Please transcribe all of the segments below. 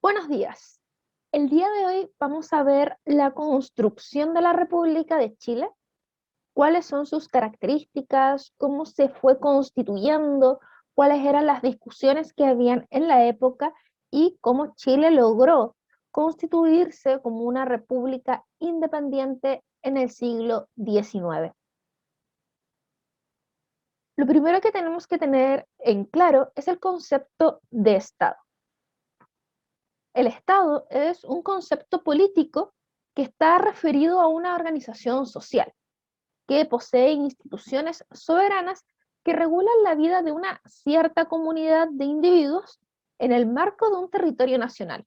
Buenos días. El día de hoy vamos a ver la construcción de la República de Chile, cuáles son sus características, cómo se fue constituyendo, cuáles eran las discusiones que habían en la época y cómo Chile logró constituirse como una república independiente en el siglo XIX. Lo primero que tenemos que tener en claro es el concepto de Estado. El Estado es un concepto político que está referido a una organización social que posee instituciones soberanas que regulan la vida de una cierta comunidad de individuos en el marco de un territorio nacional.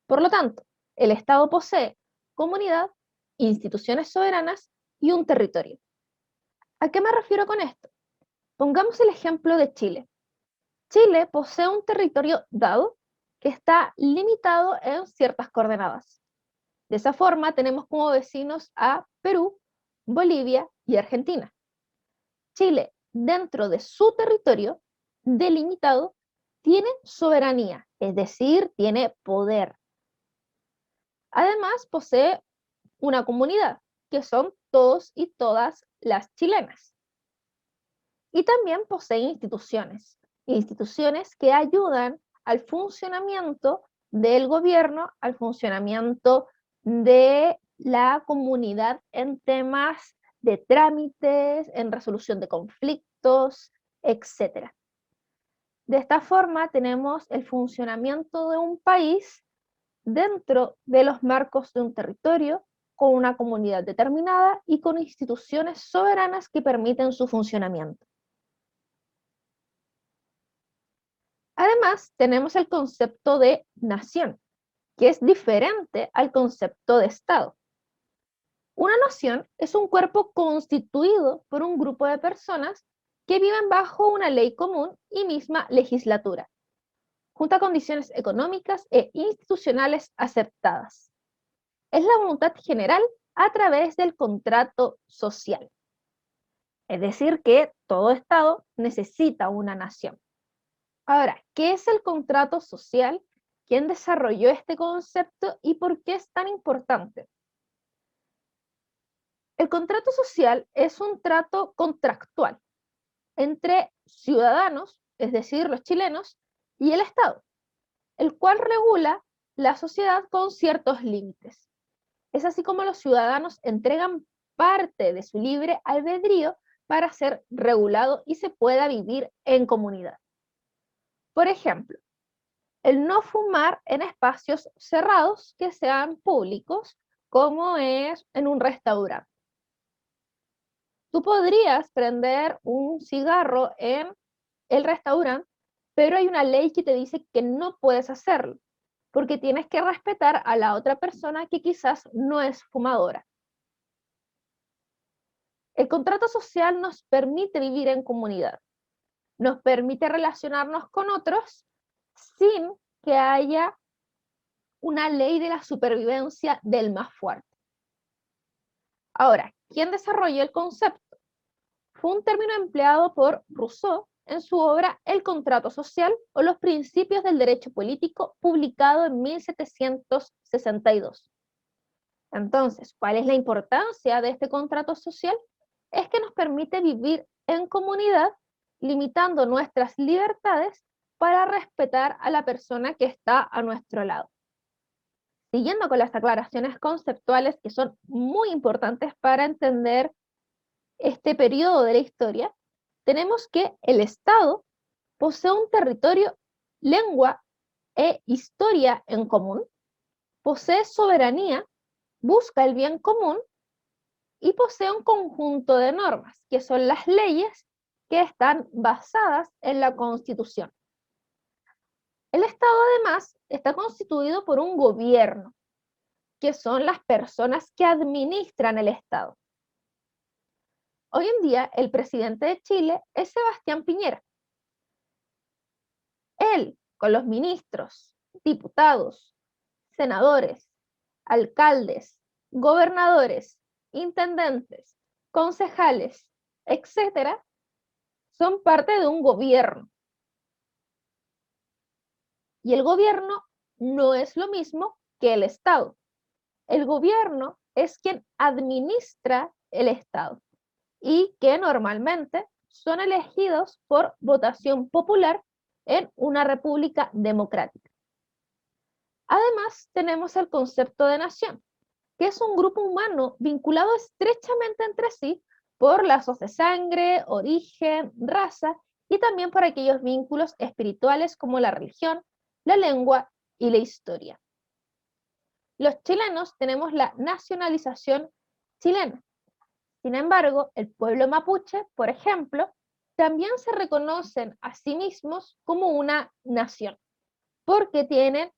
Por lo tanto, el Estado posee comunidad, instituciones soberanas y un territorio. ¿A qué me refiero con esto? Pongamos el ejemplo de Chile. Chile posee un territorio dado que está limitado en ciertas coordenadas. De esa forma, tenemos como vecinos a Perú, Bolivia y Argentina. Chile, dentro de su territorio delimitado, tiene soberanía, es decir, tiene poder. Además, posee una comunidad, que son todos y todas las chilenas. Y también posee instituciones que ayudan al funcionamiento del gobierno, al funcionamiento de la comunidad en temas de trámites, en resolución de conflictos, etc. De esta forma tenemos el funcionamiento de un país dentro de los marcos de un territorio, con una comunidad determinada y con instituciones soberanas que permiten su funcionamiento. Además, tenemos el concepto de nación, que es diferente al concepto de Estado. Una nación es un cuerpo constituido por un grupo de personas que viven bajo una ley común y misma legislatura, junto a condiciones económicas e institucionales aceptadas. Es la voluntad general a través del contrato social. Es decir, que todo Estado necesita una nación. Ahora, ¿qué es el contrato social? ¿Quién desarrolló este concepto y por qué es tan importante? El contrato social es un trato contractual entre ciudadanos, es decir, los chilenos, y el Estado, el cual regula la sociedad con ciertos límites. Es así como los ciudadanos entregan parte de su libre albedrío para ser regulado y se pueda vivir en comunidad. Por ejemplo, el no fumar en espacios cerrados que sean públicos, como es en un restaurante. Tú podrías prender un cigarro en el restaurante, pero hay una ley que te dice que no puedes hacerlo, porque tienes que respetar a la otra persona que quizás no es fumadora. El contrato social nos permite vivir en comunidad, nos permite relacionarnos con otros sin que haya una ley de la supervivencia del más fuerte. Ahora, ¿quién desarrolló el concepto? Fue un término empleado por Rousseau en su obra El contrato social o los principios del derecho político, publicado en 1762. Entonces, ¿cuál es la importancia de este contrato social? Es que nos permite vivir en comunidad, limitando nuestras libertades para respetar a la persona que está a nuestro lado. Siguiendo con las aclaraciones conceptuales que son muy importantes para entender este periodo de la historia, tenemos que el Estado posee un territorio, lengua e historia en común, posee soberanía, busca el bien común y posee un conjunto de normas, que son las leyes que están basadas en la Constitución. El Estado además está constituido por un gobierno, que son las personas que administran el Estado. Hoy en día, el presidente de Chile es Sebastián Piñera. Él, con los ministros, diputados, senadores, alcaldes, gobernadores, intendentes, concejales, etcétera, son parte de un gobierno. Y el gobierno no es lo mismo que el Estado. El gobierno es quien administra el Estado y que normalmente son elegidos por votación popular en una república democrática. Además, tenemos el concepto de nación, que es un grupo humano vinculado estrechamente entre sí por lazos de sangre, origen, raza y también por aquellos vínculos espirituales como la religión, la lengua y la historia. Los chilenos tenemos la nacionalización chilena. Sin embargo, el pueblo mapuche, por ejemplo, también se reconocen a sí mismos como una nación, porque tienen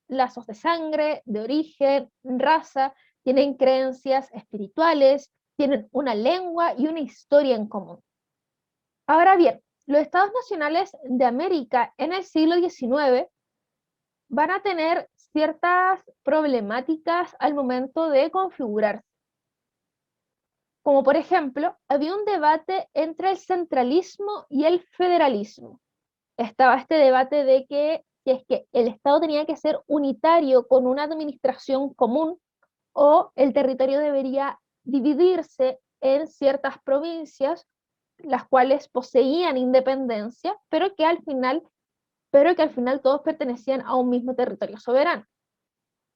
lazos de sangre, de origen, raza, tienen creencias espirituales, tienen una lengua y una historia en común. Ahora bien, los estados nacionales de América en el siglo XIX van a tener ciertas problemáticas al momento de configurarse. Como por ejemplo, había un debate entre el centralismo y el federalismo. Estaba este debate de que si es que el Estado tenía que ser unitario con una administración común o el territorio debería dividirse en ciertas provincias, las cuales poseían independencia, pero que al final todos pertenecían a un mismo territorio soberano.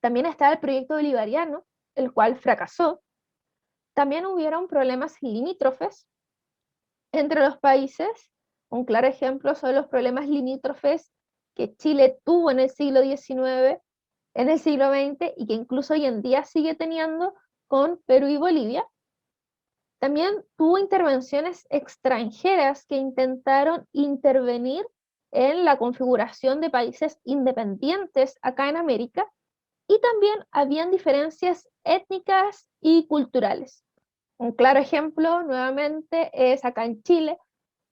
También estaba el proyecto bolivariano, el cual fracasó. También hubieron problemas limítrofes entre los países. Un claro ejemplo son los problemas limítrofes que Chile tuvo en el siglo XIX, en el siglo XX y que incluso hoy en día sigue teniendo con Perú y Bolivia. También tuvo intervenciones extranjeras que intentaron intervenir en la configuración de países independientes acá en América, y también habían diferencias étnicas y culturales. Un claro ejemplo, nuevamente, es acá en Chile,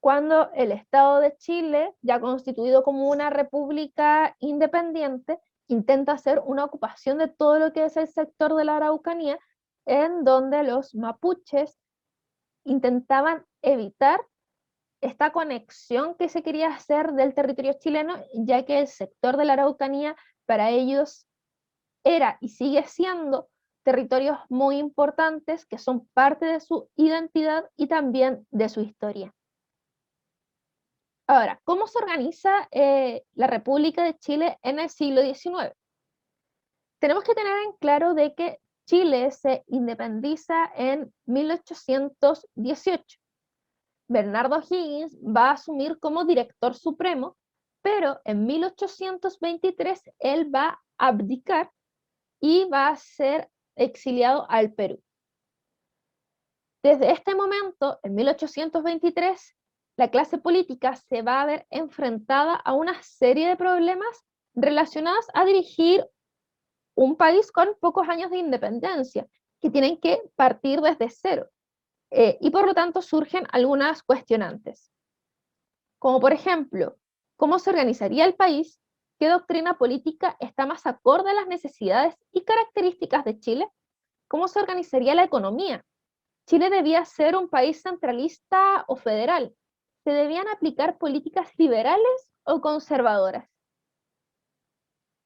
cuando el Estado de Chile, ya constituido como una república independiente, intenta hacer una ocupación de todo lo que es el sector de la Araucanía, en donde los mapuches intentaban evitar esta conexión que se quería hacer del territorio chileno, ya que el sector de la Araucanía para ellos era y sigue siendo territorios muy importantes que son parte de su identidad y también de su historia. Ahora, ¿cómo se organiza la República de Chile en el siglo XIX? Tenemos que tener en claro de que Chile se independiza en 1818. Bernardo Higgins va a asumir como director supremo, pero en 1823 él va a abdicar y va a ser exiliado al Perú. Desde este momento, en 1823, la clase política se va a ver enfrentada a una serie de problemas relacionados a dirigir un país con pocos años de independencia, que tienen que partir desde cero. Y por lo tanto surgen algunas cuestionantes, como por ejemplo, ¿cómo se organizaría el país? ¿Qué doctrina política está más acorde a las necesidades y características de Chile? ¿Cómo se organizaría la economía? ¿Chile debía ser un país centralista o federal? ¿Se debían aplicar políticas liberales o conservadoras?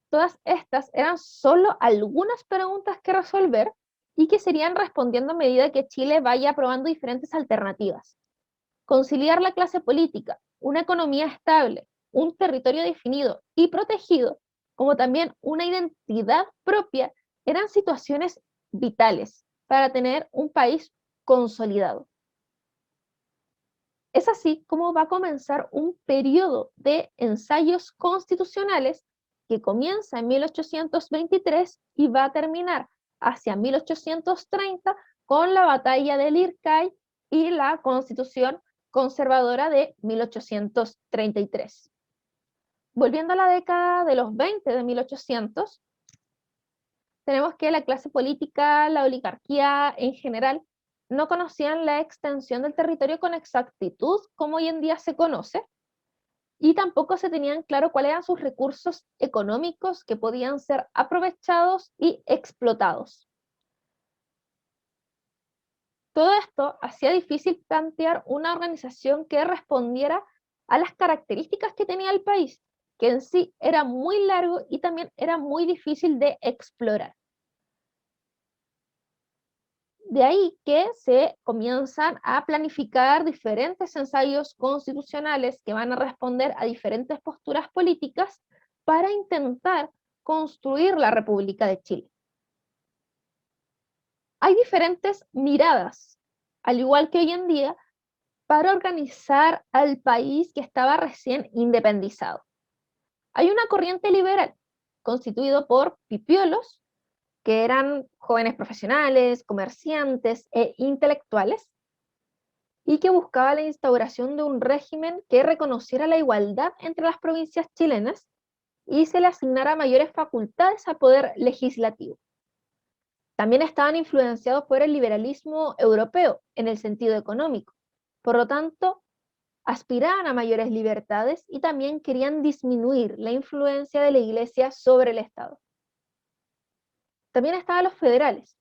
Todas estas eran solo algunas preguntas que resolver y que serían respondiendo a medida que Chile vaya aprobando diferentes alternativas. Conciliar la clase política, una economía estable, un territorio definido y protegido, como también una identidad propia, eran situaciones vitales para tener un país consolidado. Es así como va a comenzar un periodo de ensayos constitucionales que comienza en 1823 y va a terminar hacia 1830 con la batalla del Ircay y la Constitución conservadora de 1833. Volviendo a la década de los 20 de 1800, tenemos que la clase política, la oligarquía en general, no conocían la extensión del territorio con exactitud como hoy en día se conoce, y tampoco se tenían claro cuáles eran sus recursos económicos que podían ser aprovechados y explotados. Todo esto hacía difícil plantear una organización que respondiera a las características que tenía el país, que en sí era muy largo y también era muy difícil de explorar. De ahí que se comienzan a planificar diferentes ensayos constitucionales que van a responder a diferentes posturas políticas para intentar construir la República de Chile. Hay diferentes miradas, al igual que hoy en día, para organizar al país que estaba recién independizado. Hay una corriente liberal constituido por pipiolos, que eran jóvenes profesionales, comerciantes e intelectuales, y que buscaba la instauración de un régimen que reconociera la igualdad entre las provincias chilenas y se le asignara mayores facultades al poder legislativo. También estaban influenciados por el liberalismo europeo en el sentido económico. Por lo tanto, aspiraban a mayores libertades y también querían disminuir la influencia de la Iglesia sobre el Estado. También estaban los federales,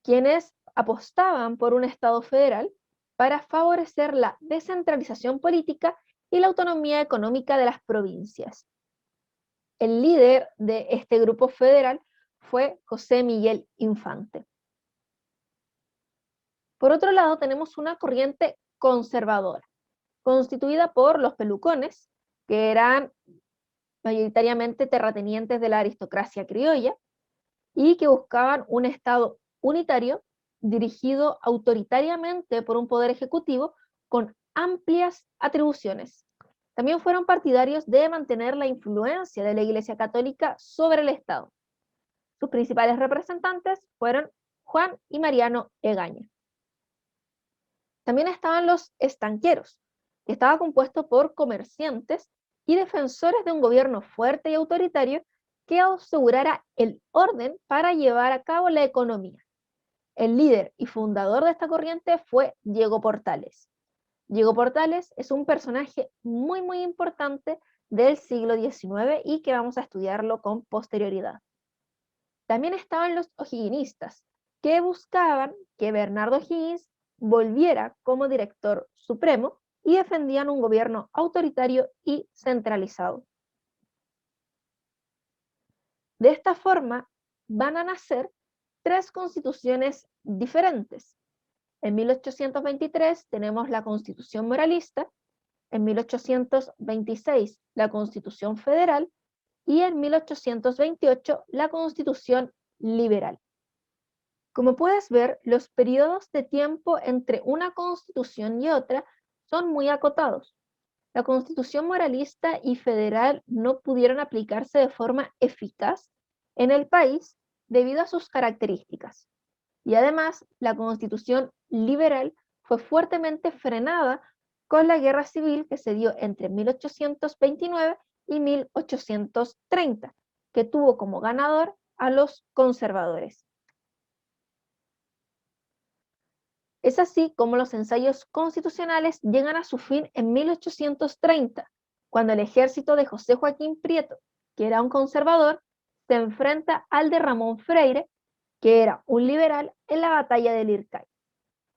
quienes apostaban por un Estado federal para favorecer la descentralización política y la autonomía económica de las provincias. El líder de este grupo federal fue José Miguel Infante. Por otro lado, tenemos una corriente conservadora, constituida por los pelucones, que eran mayoritariamente terratenientes de la aristocracia criolla, y que buscaban un Estado unitario dirigido autoritariamente por un poder ejecutivo con amplias atribuciones. También fueron partidarios de mantener la influencia de la Iglesia Católica sobre el Estado. Sus principales representantes fueron Juan y Mariano Egaña. También estaban los estanqueros, que estaba compuesto por comerciantes y defensores de un gobierno fuerte y autoritario que asegurara el orden para llevar a cabo la economía. El líder y fundador de esta corriente fue Diego Portales. Diego Portales es un personaje muy importante del siglo XIX y que vamos a estudiarlo con posterioridad. También estaban los o'higginistas, que buscaban que Bernardo O'Higgins volviera como director supremo y defendían un gobierno autoritario y centralizado. De esta forma van a nacer tres constituciones diferentes. En 1823 tenemos la Constitución Moralista, en 1826 la Constitución Federal y en 1828 la Constitución Liberal. Como puedes ver, los periodos de tiempo entre una constitución y otra son muy acotados. La Constitución Moralista y Federal no pudieron aplicarse de forma eficaz en el país debido a sus características. Y además, la Constitución Liberal fue fuertemente frenada con la Guerra Civil que se dio entre 1829 y 1830, que tuvo como ganador a los conservadores. Es así como los ensayos constitucionales llegan a su fin en 1830, cuando el ejército de José Joaquín Prieto, que era un conservador, se enfrenta al de Ramón Freire, que era un liberal, en la batalla del Lircay.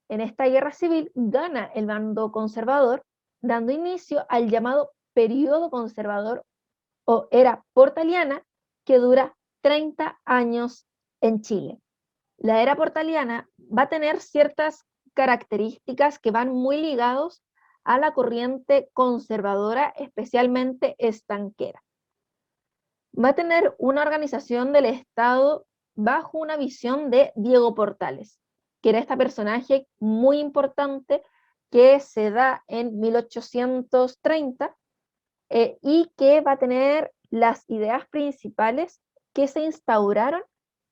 En esta guerra civil gana el bando conservador, dando inicio al llamado periodo conservador o era portaliana, que dura 30 años en Chile. La era portaliana va a tener ciertas características que van muy ligados a la corriente conservadora, especialmente estanquera. Va a tener una organización del Estado bajo una visión de Diego Portales, que era este personaje muy importante que se da en 1830 y que va a tener las ideas principales que se instauraron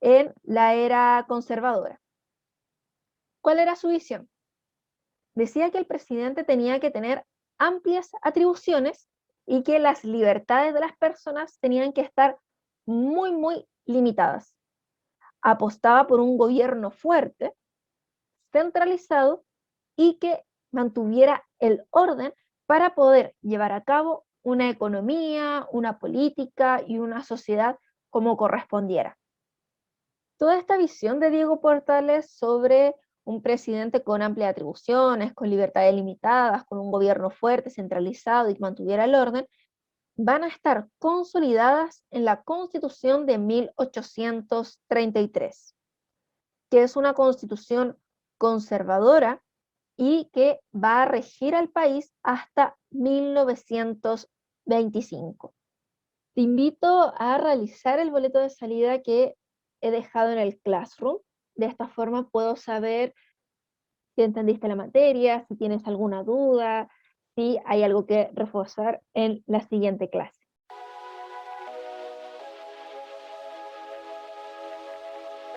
en la era conservadora. ¿Cuál era su visión? Decía que el presidente tenía que tener amplias atribuciones y que las libertades de las personas tenían que estar muy limitadas. Apostaba por un gobierno fuerte, centralizado y que mantuviera el orden para poder llevar a cabo una economía, una política y una sociedad como correspondiera. Toda esta visión de Diego Portales sobre un presidente con amplias atribuciones, con libertades limitadas, con un gobierno fuerte, centralizado y que mantuviera el orden, van a estar consolidadas en la Constitución de 1833, que es una constitución conservadora y que va a regir al país hasta 1925. Te invito a realizar el boleto de salida que he dejado en el Classroom. De esta forma puedo saber si entendiste la materia, si tienes alguna duda, si hay algo que reforzar en la siguiente clase.